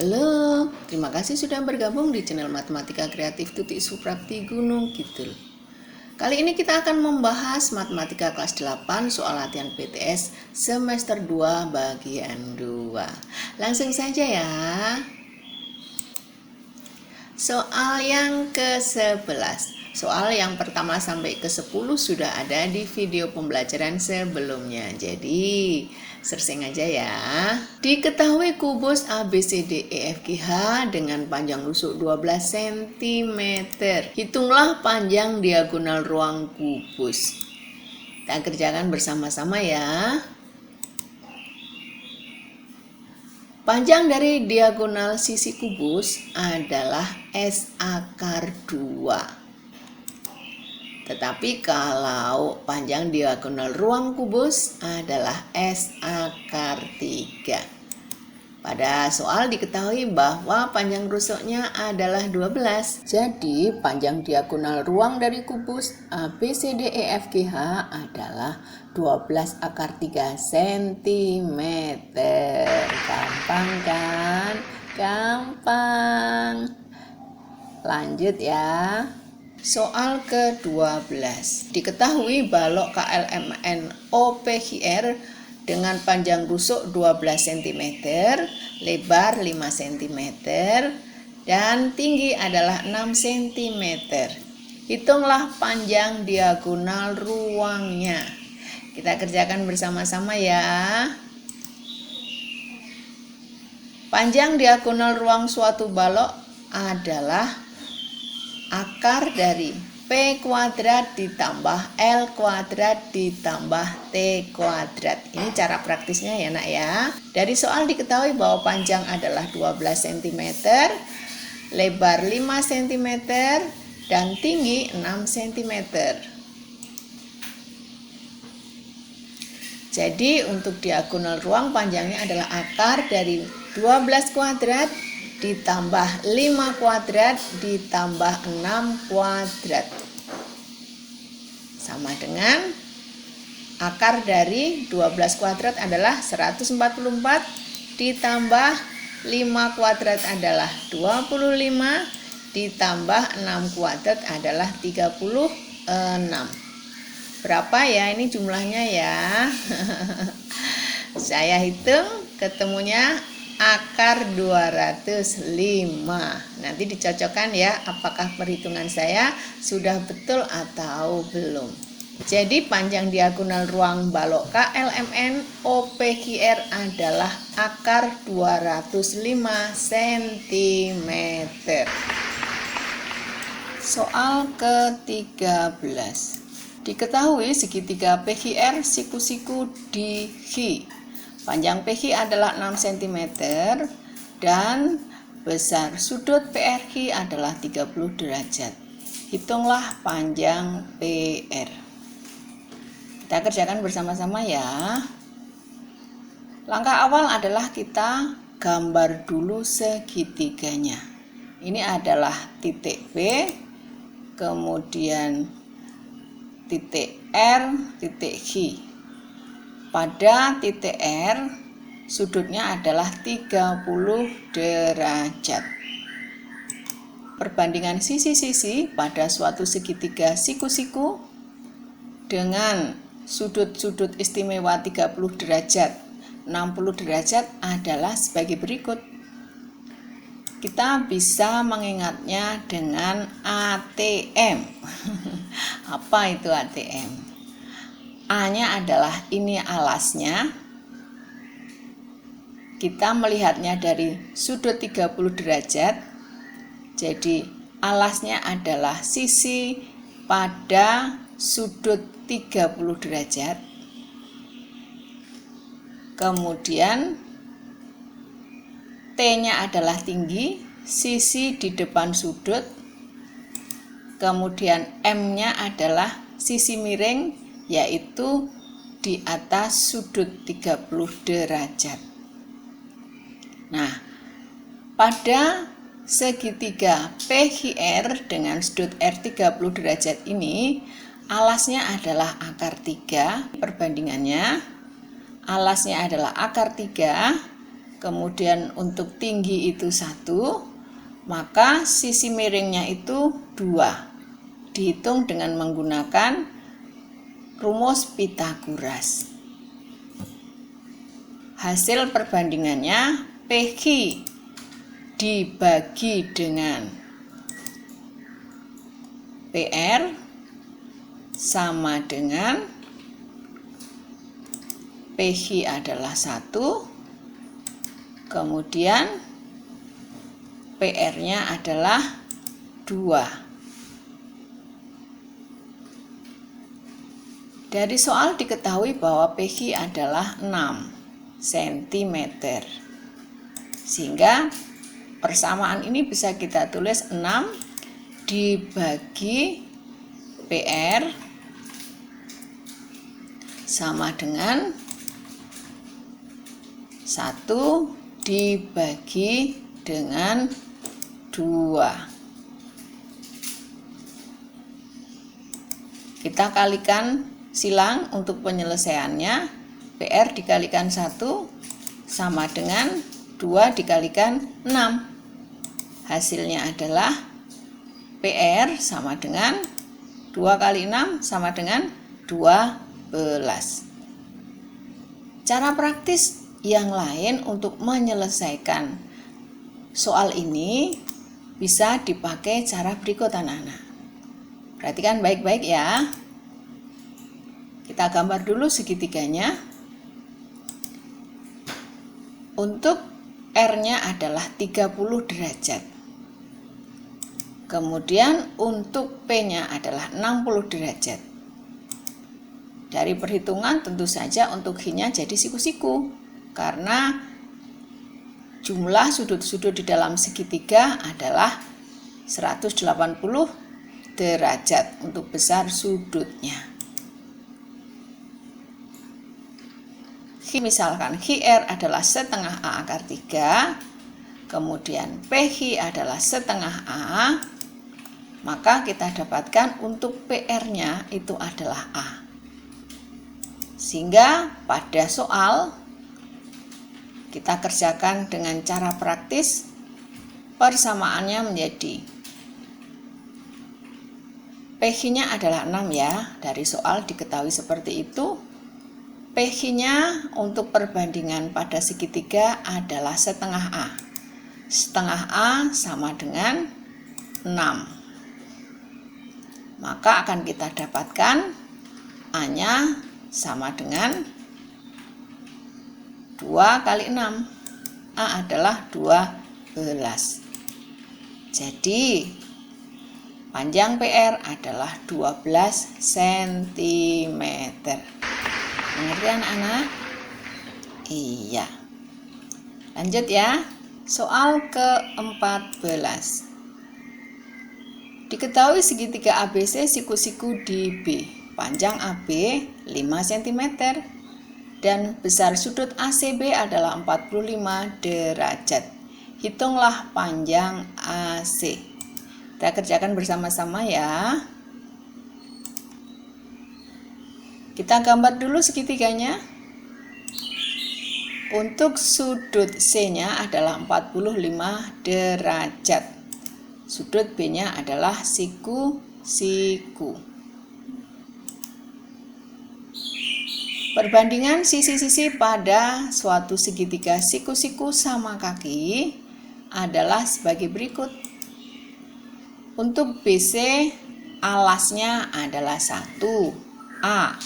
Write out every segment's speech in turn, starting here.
Halo, terima kasih sudah bergabung di channel Matematika Kreatif Tutik Suprapti Gunung Kidul. Kali ini kita akan membahas Matematika kelas 8 soal latihan PTS semester 2 bagian 2. Langsung saja ya. Soal yang ke-11. Soal yang pertama sampai ke-10 sudah ada di video pembelajaran sebelumnya. Jadi, searching aja ya. Diketahui kubus ABCDEFGH dengan panjang rusuk 12 cm. Hitunglah panjang diagonal ruang kubus. Kita kerjakan bersama-sama ya. Panjang dari diagonal sisi kubus adalah S akar 2. Tetapi kalau panjang diagonal ruang kubus adalah S akar 3. Pada soal diketahui bahwa panjang rusuknya adalah 12. Jadi panjang diagonal ruang dari kubus ABCDEFGH adalah 12 akar 3 cm. Gampang kan? Gampang. Lanjut ya. Soal ke-12. Diketahui balok KLMN OPGR dengan panjang rusuk 12 cm, lebar 5 cm, dan tinggi adalah 6 cm. Hitunglah panjang diagonal ruangnya. Kita kerjakan bersama-sama ya. Panjang diagonal ruang suatu balok adalah akar dari P kuadrat ditambah L kuadrat ditambah T kuadrat. Ini cara praktisnya ya nak ya. Dari soal diketahui bahwa panjang adalah 12 cm, lebar 5 cm, dan tinggi 6 cm. Jadi untuk diagonal ruang panjangnya adalah akar dari 12 kuadrat ditambah 5 kuadrat ditambah 6 kuadrat sama dengan akar dari 12 kuadrat adalah 144 ditambah 5 kuadrat adalah 25 ditambah 6 kuadrat adalah 36. Berapa ya ini jumlahnya ya? Saya hitung ketemunya akar 205. Nanti dicocokkan ya apakah perhitungan saya sudah betul atau belum. Jadi panjang diagonal ruang balok KLMN OPGR adalah akar 205 cm. Soal ke-13. Diketahui segitiga PGR siku-siku di G. Panjang PG adalah 6 cm dan besar sudut PRG adalah 30 derajat. Hitunglah panjang PR. Kita kerjakan bersama-sama ya. Langkah awal adalah kita gambar dulu segitiganya. Ini adalah titik B, kemudian titik R, titik G. Pada titik R, sudutnya adalah 30 derajat. Perbandingan sisi-sisi pada suatu segitiga siku-siku dengan sudut-sudut istimewa 30 derajat, 60 derajat adalah sebagai berikut. Kita bisa mengingatnya dengan ATM. Apa itu ATM? A-nya adalah ini alasnya. Kita melihatnya dari sudut 30 derajat. Jadi alasnya adalah sisi pada sudut 30 derajat. Kemudian T-nya adalah tinggi, sisi di depan sudut. Kemudian M-nya adalah sisi miring, yaitu di atas sudut 30 derajat. Nah, pada segitiga PGR dengan sudut R 30 derajat ini, alasnya adalah akar 3. Perbandingannya, alasnya adalah akar 3 kemudian untuk tinggi itu 1, maka sisi miringnya itu 2. Dihitung dengan menggunakan rumus Pythagoras. Hasil perbandingannya PQ dibagi dengan PR sama dengan PQ adalah 1, kemudian PR-nya adalah 2. Dari soal diketahui bahwa PQ adalah 6 cm. Sehingga persamaan ini bisa kita tulis 6 dibagi PR sama dengan 1 dibagi dengan 2. Kita kalikan silang untuk penyelesaiannya. PR dikalikan 1 sama dengan 2 dikalikan 6. Hasilnya adalah PR sama dengan 2 kali 6 sama dengan 12. Cara praktis yang lain untuk menyelesaikan soal ini bisa dipakai cara berikut anak-anak. Perhatikan baik-baik ya. Kita gambar dulu segitiganya. Untuk R-nya adalah 30 derajat. Kemudian untuk P-nya adalah 60 derajat. Dari perhitungan tentu saja untuk H-nya jadi siku-siku. Karena jumlah sudut-sudut di dalam segitiga adalah 180 derajat untuk besar sudutnya. Misalkan HR adalah setengah A akar 3, kemudian PH adalah setengah A, maka kita dapatkan untuk PR-nya itu adalah A. Sehingga pada soal kita kerjakan dengan cara praktis, persamaannya menjadi PH-nya adalah 6 ya, dari soal diketahui seperti itu. PH-nya untuk perbandingan pada segitiga adalah setengah A. Setengah A sama dengan 6. Maka akan kita dapatkan A-nya sama dengan 2 kali 6. A adalah 12. Jadi panjang PR adalah 12 cm. Mengerti anak-anak? Iya. Lanjut ya. Soal ke-14. Diketahui segitiga ABC siku-siku di B. Panjang AB 5 cm dan besar sudut ACB adalah 45 derajat. Hitunglah panjang AC. Kita kerjakan bersama-sama ya. Kita gambar dulu segitiganya. Untuk sudut C-nya adalah 45 derajat. Sudut B-nya adalah siku-siku. Perbandingan sisi-sisi pada suatu segitiga siku-siku sama kaki adalah sebagai berikut. Untuk BC, alasnya adalah 1A.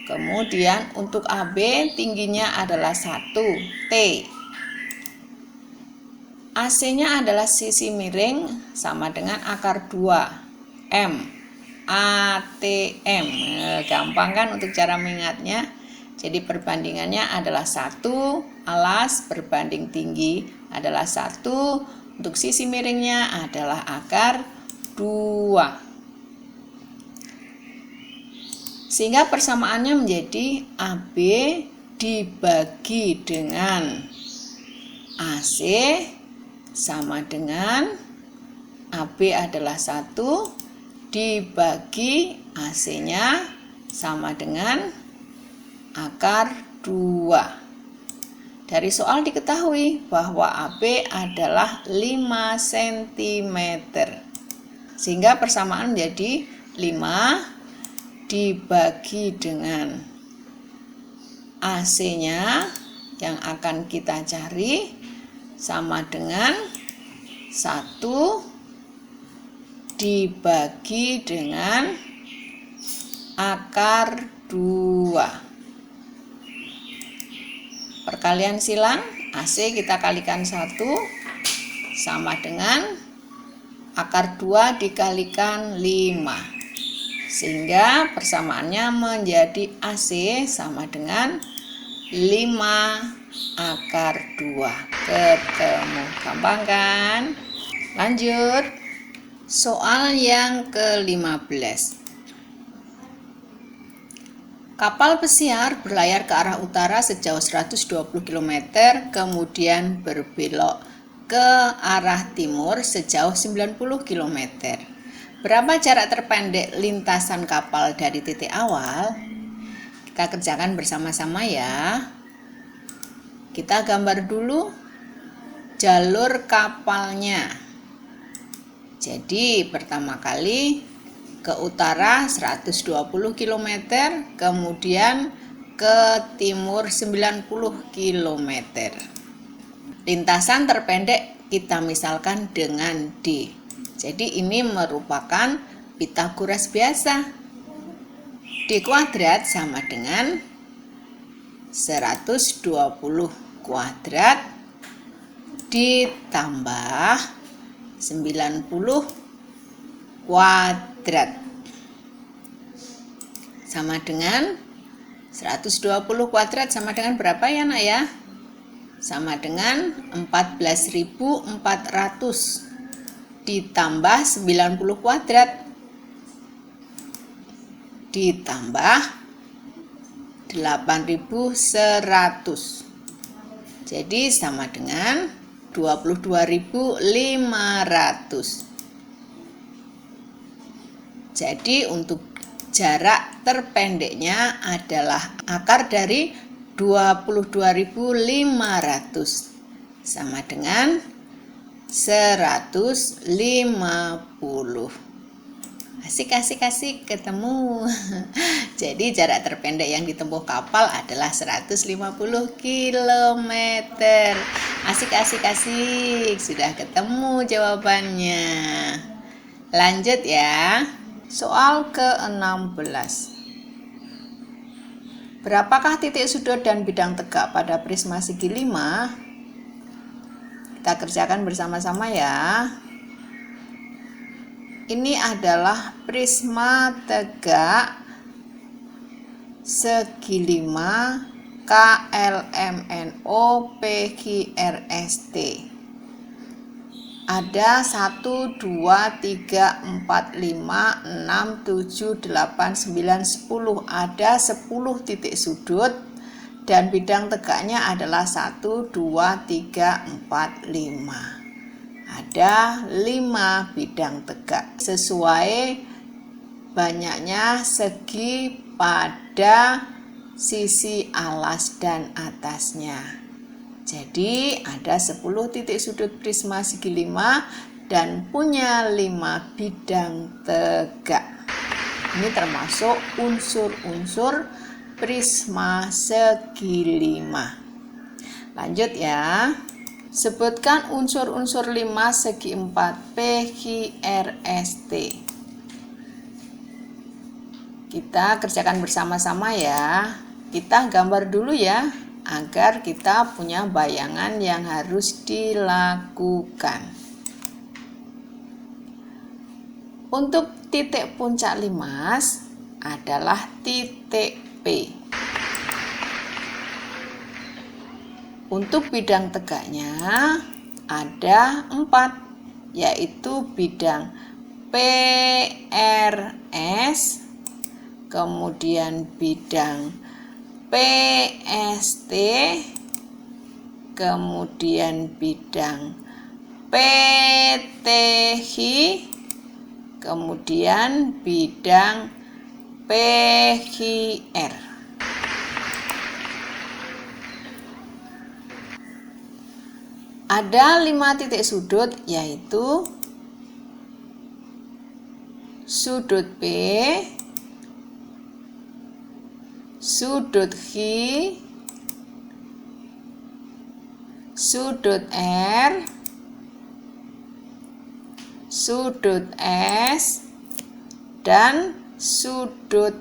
Kemudian untuk AB tingginya adalah 1T. AC-nya adalah sisi miring sama dengan akar 2M. ATM. Gampang kan untuk cara mengingatnya? Jadi perbandingannya adalah 1, alas berbanding tinggi adalah 1, untuk sisi miringnya adalah akar 2. Sehingga persamaannya menjadi AB dibagi dengan AC sama dengan AB adalah 1 dibagi AC-nya sama dengan akar 2. Dari soal diketahui bahwa AB adalah 5 cm. Sehingga persamaan menjadi 5 dibagi dengan AC-nya yang akan kita cari sama dengan 1 dibagi dengan akar 2. Perkalian silang, AC kita kalikan 1 sama dengan akar 2 dikalikan 5. Sehingga persamaannya menjadi AC sama dengan 5 akar 2. Ketemu. Gampang kan? Lanjut. Soal yang ke-15. Kapal pesiar berlayar ke arah utara sejauh 120 km, kemudian berbelok ke arah timur sejauh 90 km. Berapa jarak terpendek lintasan kapal dari titik awal? Kita kerjakan bersama-sama ya. Kita gambar dulu jalur kapalnya. Jadi pertama kali ke utara 120 km, kemudian ke timur 90 km. Lintasan terpendek kita misalkan dengan D. Jadi ini merupakan Pythagoras biasa. D kuadrat sama dengan 120 kuadrat ditambah 90 kuadrat sama dengan 120 kuadrat sama dengan berapa ya nak ya? Sama dengan 14.400 ditambah 90 kuadrat ditambah 8.100. Jadi sama dengan 22.500. Jadi untuk jarak terpendeknya adalah akar dari 22.500 sama dengan 150. Asik ketemu. Jadi jarak terpendek yang ditempuh kapal adalah 150 km. Asik. Sudah ketemu jawabannya. Lanjut ya. Soal ke-16. Berapakah titik sudut dan bidang tegak pada prisma segi 5? Kita kerjakan bersama-sama ya. Ini adalah prisma tegak segi 5 KLMNO PQRST. Ada 1, 2, 3, 4, 5, 6, 7, 8, 9, 10. Ada 10 titik sudut dan bidang tegaknya adalah 1, 2, 3, 4, 5. Ada 5 bidang tegak sesuai banyaknya segi pada sisi alas dan atasnya. Jadi ada 10 titik sudut prisma segi 5 dan punya 5 bidang tegak. Ini termasuk unsur-unsur prisma segi 5. Lanjut ya. Sebutkan unsur-unsur 5 segi 4 PQRST. Kita kerjakan bersama-sama ya. Kita gambar dulu ya, agar kita punya bayangan yang harus dilakukan. Untuk titik puncak limas adalah titik P. Untuk bidang tegaknya ada 4, yaitu bidang PRS, kemudian bidang PST, kemudian bidang PTH, kemudian bidang PQR. Ada 5 titik sudut, yaitu sudut P, sudut Q, sudut R, sudut S, dan sudut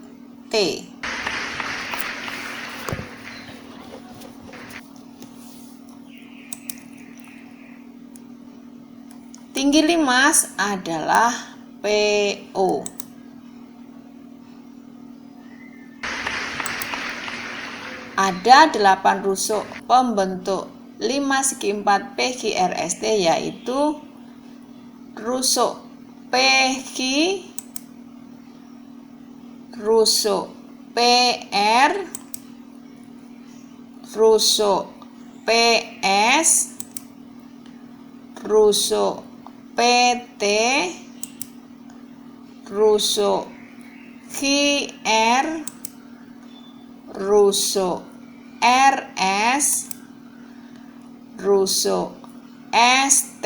T. Tinggi limas adalah PO. Ada 8 rusuk pembentuk 5 segi 4 PQRST, yaitu rusuk PQ, rusuk PR, rusuk PS, rusuk PT, rusuk QR, rusuk RS, rusuk ST,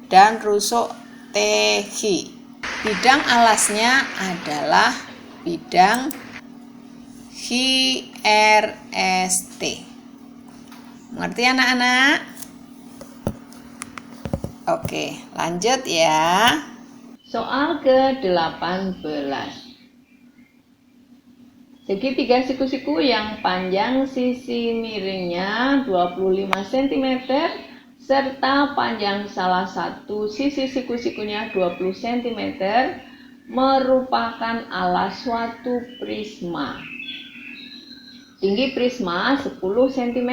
dan rusuk TQ. Bidang alasnya adalah bidang QRST. Mengerti anak-anak? Oke, lanjut ya. Soal ke-18. Segitiga siku-siku yang panjang sisi miringnya 25 cm serta panjang salah satu sisi siku-sikunya 20 cm merupakan alas suatu prisma. Tinggi prisma 10 cm.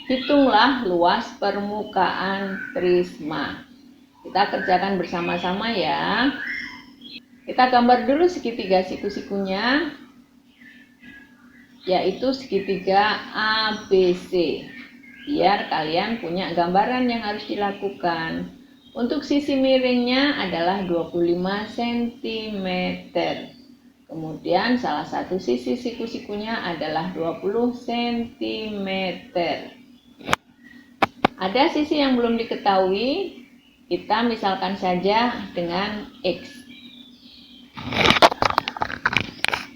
Hitunglah luas permukaan prisma. Kita kerjakan bersama-sama ya. Kita gambar dulu segitiga siku-sikunya, yaitu segitiga ABC. Biar kalian punya gambaran yang harus dilakukan. Untuk sisi miringnya adalah 25 cm. Kemudian salah satu sisi siku-sikunya adalah 20 cm. Ada sisi yang belum diketahui, kita misalkan saja dengan X.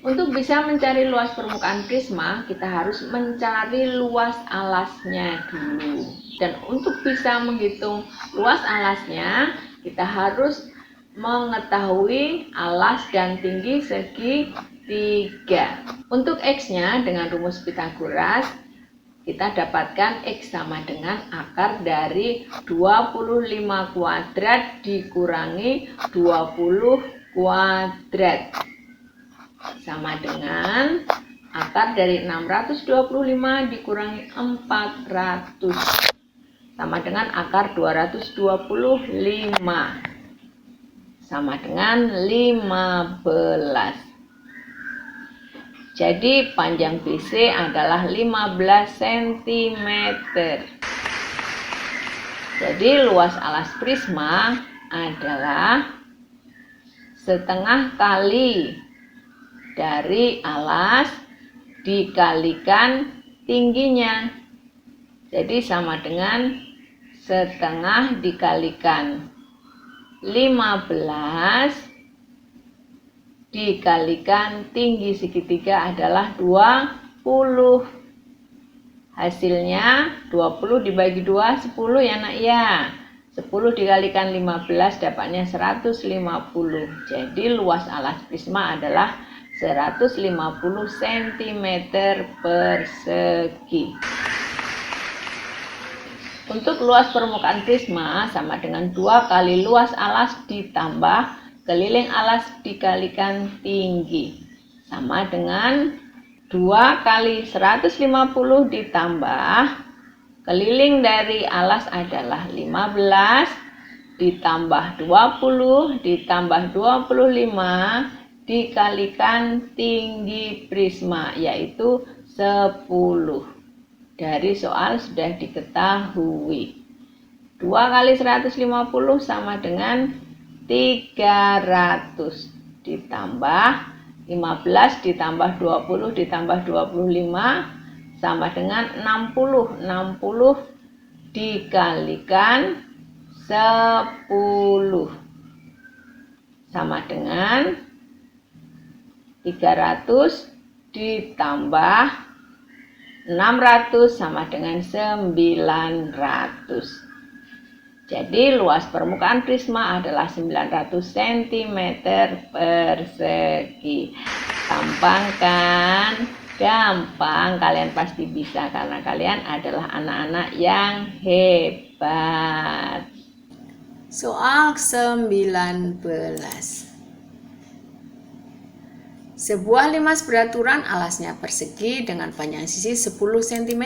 Untuk bisa mencari luas permukaan prisma, kita harus mencari luas alasnya dulu. Dan untuk bisa menghitung luas alasnya, kita harus mengetahui alas dan tinggi segitiga. Untuk X-nya dengan rumus Pythagoras, kita dapatkan X sama dengan akar dari 25 kuadrat dikurangi 20 kuadrat. Sama dengan akar dari 625 dikurangi 400. Sama dengan akar 225. Sama dengan 15. Jadi panjang BC adalah 15 cm. Jadi luas alas prisma adalah setengah kali dari alas dikalikan tingginya. Jadi sama dengan setengah dikalikan 15 dikalikan tinggi segitiga adalah 20. Hasilnya 20 dibagi 2, 10 ya nak ya. 10 dikalikan 15 dapatnya 150. Jadi luas alas prisma adalah 150 cm persegi. Untuk luas permukaan prisma sama dengan 2 kali luas alas ditambah keliling alas dikalikan tinggi. Sama dengan 2 kali 150 ditambah keliling dari alas adalah 15 ditambah 20 ditambah 25 dikalikan tinggi prisma, yaitu 10. Dari soal sudah diketahui 2 kali 150 sama dengan 300 ditambah 15 ditambah 20 ditambah 25 sama dengan 60. 60 dikalikan 10 sama dengan 300 ditambah 600 sama dengan 900. Jadi luas permukaan prisma adalah 900 cm persegi. Gampang kan? Gampang, kalian pasti bisa karena kalian adalah anak-anak yang hebat. Soal 19. Sebuah limas beraturan alasnya persegi dengan panjang sisi 10 cm.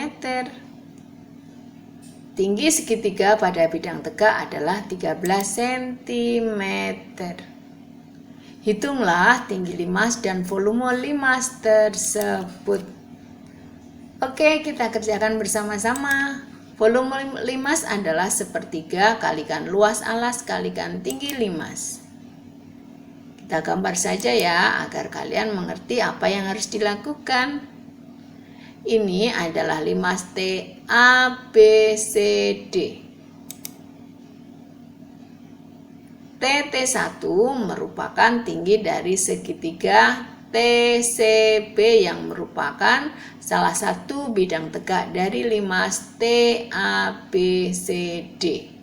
Tinggi segitiga pada bidang tegak adalah 13 cm. Hitunglah tinggi limas dan volume limas tersebut. Oke, kita kerjakan bersama-sama. Volume limas adalah sepertiga kalikan luas alas kalikan tinggi limas. Kita gambar saja ya, agar kalian mengerti apa yang harus dilakukan. Ini adalah limas T, A, B, C, D. TT1 merupakan tinggi dari segitiga TCB yang merupakan salah satu bidang tegak dari limas T, A, B, C, D.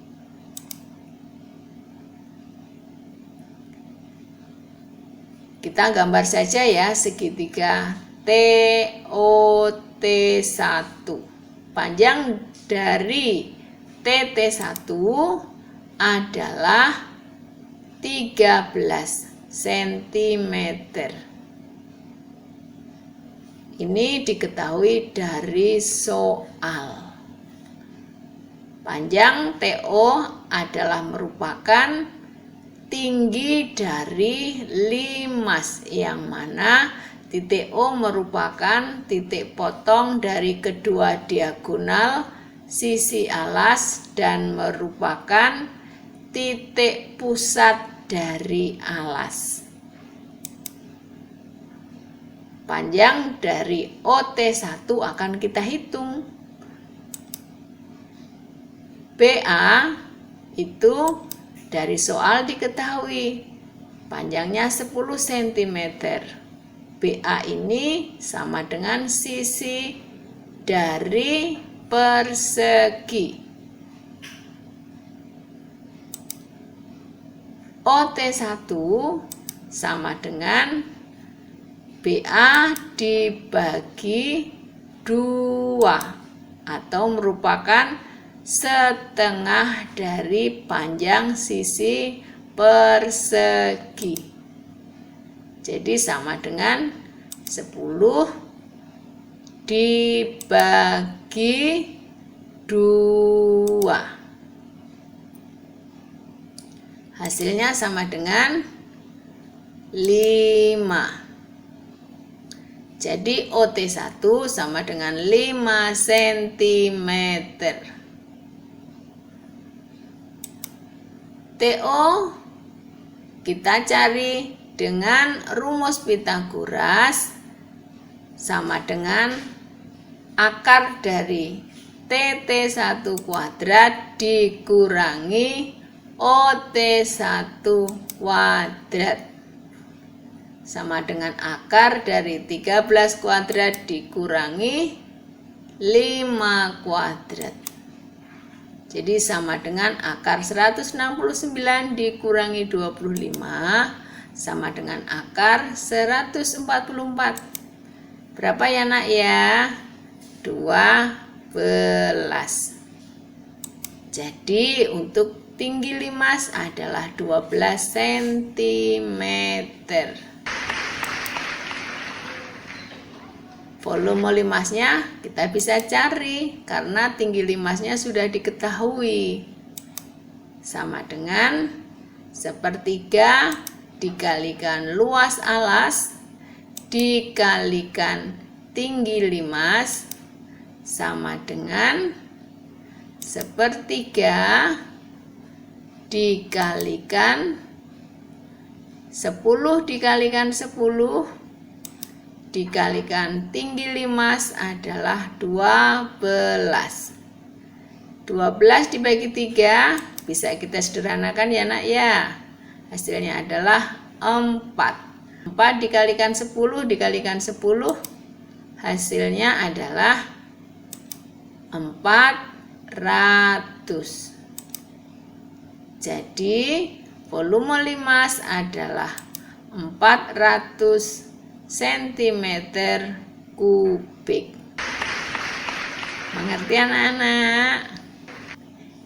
Kita gambar saja ya segitiga TOT1. Panjang dari TT1 adalah 13 cm. Ini diketahui dari soal. Panjang TO adalah merupakan tinggi dari limas, yang mana titik O merupakan titik potong dari kedua diagonal sisi alas dan merupakan titik pusat dari alas. Panjang dari OT1 akan kita hitung. BA itu dari soal diketahui panjangnya 10 cm. BA ini sama dengan sisi dari persegi. OT1 sama dengan BA dibagi 2 atau merupakan setengah dari panjang sisi persegi. Jadi sama dengan 10 dibagi 2. Hasilnya sama dengan 5. Jadi OT1 sama dengan 5 cm. TO kita cari dengan rumus Pythagoras, sama dengan akar dari TT1 kuadrat dikurangi OT1 kuadrat, sama dengan akar dari 13 kuadrat dikurangi 5 kuadrat. Jadi sama dengan akar 169 dikurangi 25 sama dengan akar 144. Berapa ya nak ya? 12. Jadi untuk tinggi limas adalah 12 cm. Volume limasnya kita bisa cari karena tinggi limasnya sudah diketahui. Sama dengan sepertiga dikalikan luas alas dikalikan tinggi limas sama dengan sepertiga dikalikan 10 dikalikan 10 dikalikan tinggi limas adalah 12. 12 12 dibagi 3 bisa kita sederhanakan ya nak ya. Hasilnya adalah 4. 4 dikalikan 10 dikalikan 10 hasilnya adalah 400. Jadi volume limas adalah 400 cm kubik. Mengerti anak-anak?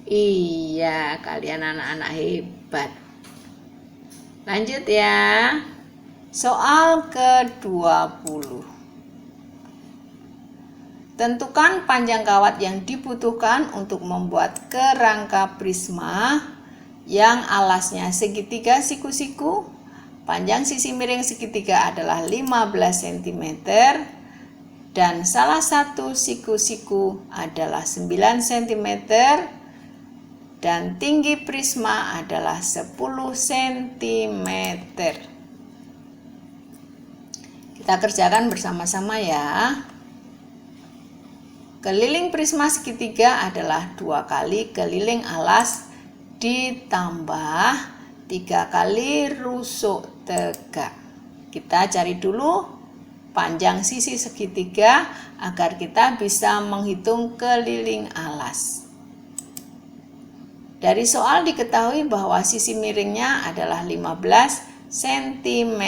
Iya, kalian anak-anak hebat. Lanjut ya. Soal ke-20. Tentukan panjang kawat yang dibutuhkan untuk membuat kerangka prisma yang alasnya segitiga siku-siku. Panjang sisi miring segitiga adalah 15 cm dan salah satu siku-siku adalah 9 cm dan tinggi prisma adalah 10 cm. Kita kerjakan bersama-sama ya. Keliling prisma segitiga adalah 2 kali keliling alas ditambah 3 kali rusuk tegak. Kita cari dulu panjang sisi segitiga agar kita bisa menghitung keliling alas. Dari soal diketahui bahwa sisi miringnya adalah 15 cm.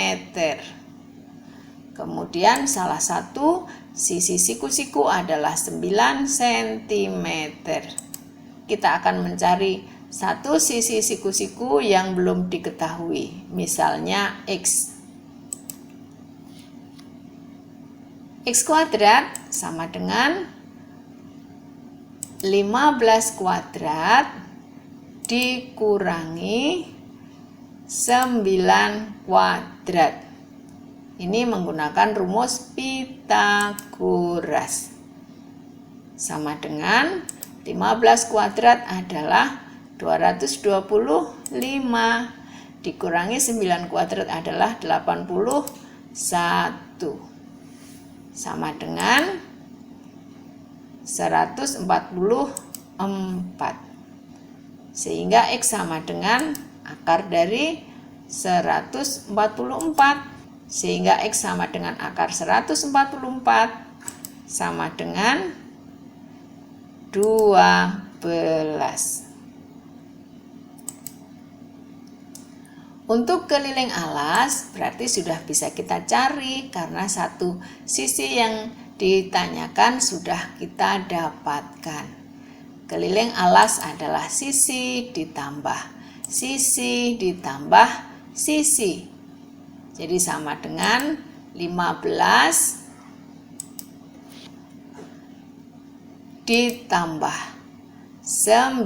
Kemudian salah satu sisi siku-siku adalah 9 cm. Kita akan mencari satu sisi siku-siku yang belum diketahui, misalnya X. X kuadrat sama dengan 15 kuadrat dikurangi 9 kuadrat. Ini menggunakan rumus Pythagoras. Sama dengan 15 kuadrat adalah 225 dikurangi 9 kuadrat adalah 81. Sama dengan 144. Sehingga X sama dengan akar dari 144. Sehingga X sama dengan akar 144 sama dengan 12. Untuk keliling alas berarti sudah bisa kita cari karena satu sisi yang ditanyakan sudah kita dapatkan. Keliling alas adalah sisi ditambah sisi. Jadi sama dengan 15 ditambah 9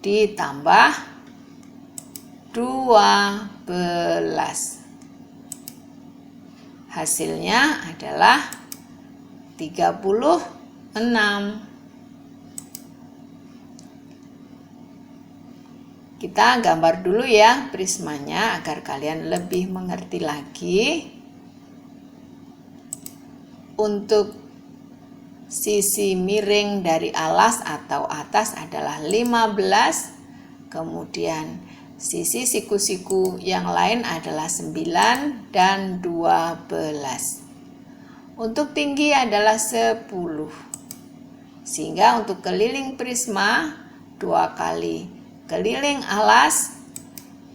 ditambah 12. Hasilnya adalah 36. Kita gambar dulu ya prismanya agar kalian lebih mengerti lagi. Untuk sisi miring dari alas atau atas adalah 15, kemudian sisi siku-siku yang lain adalah 9 dan 12. Untuk tinggi adalah 10. Sehingga untuk keliling prisma 2 kali keliling alas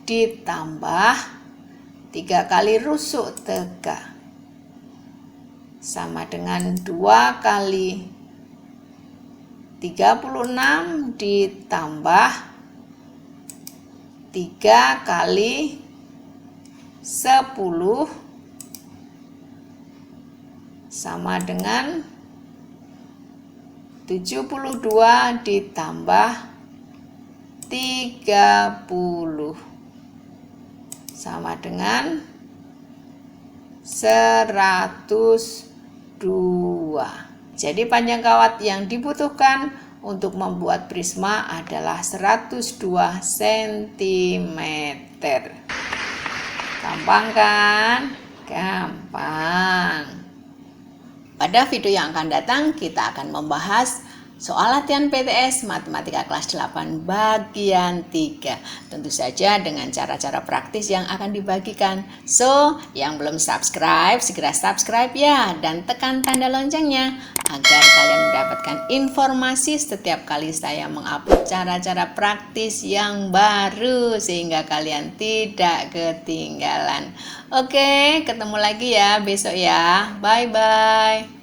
ditambah 3 kali rusuk tegak sama dengan 2 kali 36 ditambah 3 kali 10 sama dengan 72 ditambah 30 sama dengan 102. Jadi panjang kawat yang dibutuhkan untuk membuat prisma adalah 102 cm. Gampang kan? Gampang. Pada video yang akan datang kita akan membahas soal latihan PTS Matematika kelas 8 bagian 3. Tentu saja dengan cara-cara praktis yang akan dibagikan. So, yang belum subscribe, segera subscribe ya. Dan tekan tanda loncengnya agar kalian mendapatkan informasi setiap kali saya mengupload cara-cara praktis yang baru. Sehingga kalian tidak ketinggalan. Oke, ketemu lagi ya besok ya. Bye-bye.